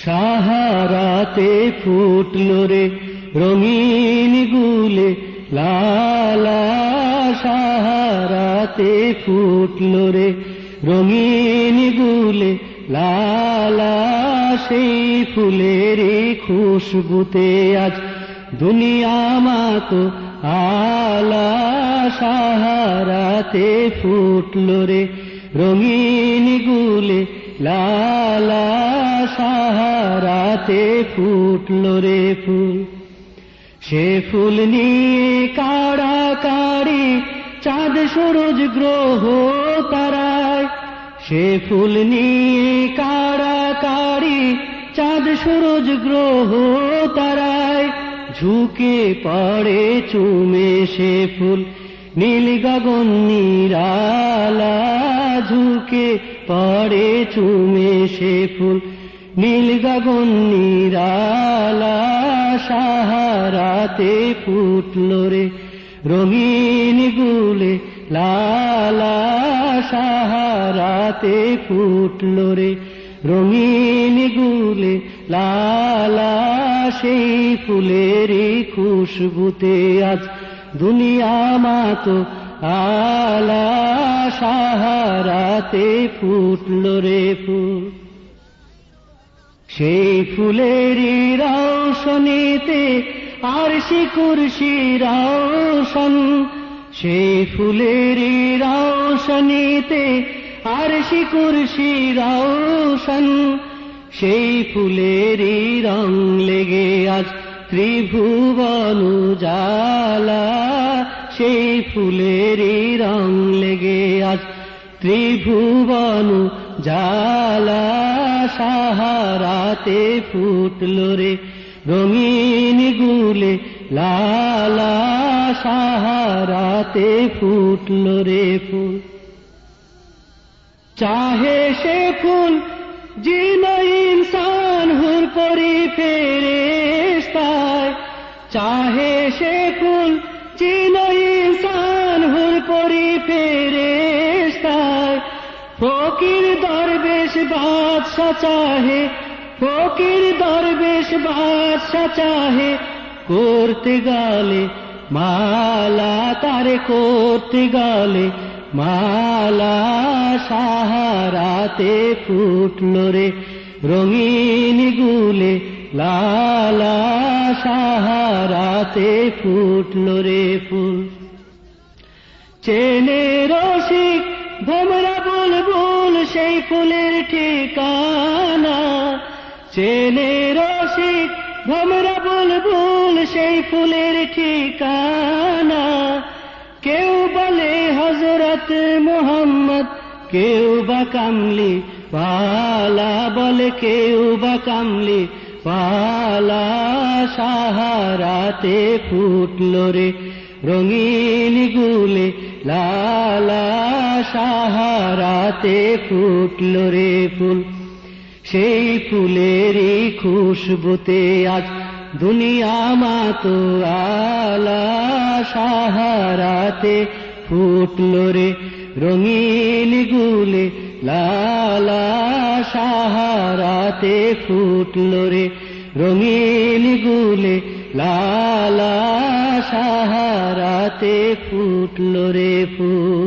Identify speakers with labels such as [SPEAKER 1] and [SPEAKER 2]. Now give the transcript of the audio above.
[SPEAKER 1] সাহারাতে ফুটলো রে রঙিন গুলে লালা, সাহারাতে ফুটলো রে রঙিন গুলে লালা, সেই ফুলের খুশবুতে আজ দুনিয়া মাতো আলা, সাহারাতে ফুটলো রে রঙিন গুলে লালা, সাহারাতে ফুটলো রে ফুল। সে ফুল নিয়ে কাড়াকাড়ি চাঁদ সূরজ গ্রহ তারায়, সে ফুল নিয়ে কাড়াকাড়ি চাঁদ সূরজ গ্রহ তারায়, ঝুঁকে পড়ে চুমে সে ফুল নীল গগন নিরালা, ঝুঁকে পড়ে চুমে সে ফুল নীল গগন নিরালা, সাহারাতে ফুটলো রে রঙিন গুলে লালা, সাহারাতে ফুটলো রে রঙিন গুলে লালা, সেই ফুলেরই খুশবুতে আজ দুনিয়া মাতো আলা, সাহারাতে ফুটলো রে ফুল। সেই ফুলেরই রওশনীতে আরশি কুরসি রওশন, সেই ফুলেরই রওশনীতে আরশি কুরসি রওশন, সেই ফুলেরই রং লেগে আজ ত্রিভুবন উজালা, সেই ফুলেরই রং লেগে আজ ত্রিভুবন উজালা, সাহারাতে ফুটলো রে রঙিন গুলে লালা, সাহারাতে ফুটলো রে ফুল। চাহে সে ফুল জিন ইনসান হুর পরি ফেরেশতায়, চাহে সে ফুল জিন ইনসান হুর পরি ফেরেশতায়, ফকির দরবেশ বাদশা চাহে, ফকির দরবেশ বাদশা চাহে, করতে গেলে মালা তারে করতে গেলে মালা, সাহারাতে ফুটলো রে রঙিন গুলে লালা, সাহারাতে ফুটলো রে ফুল। চেনে রসিক ভোমরা বুলবুল সেই ফুলের ঠিকানা, চেনে রসিক ভোমরা বুলবুল সেই ফুলের ঠিকানা, কেউ বলে হযরত মুহাম্মদ, কেউ বা কামলি পালা বলে, কেউ বা কামলি পালা, সাহারাতে ফুটলো রে রঙিন গুলে লালা, সাহারাতে ফুটলো রে ফুল। সেই ফুলেরই খুশবুতে আজ দুনিয়া মাতো আলা, সাহারাতে ফুটলো রে রঙিন গুলে লালা, সাহারাতে ফুটলো রে রঙিন গুলে লালা, সাহারাতে ফুটলো রে ফুল।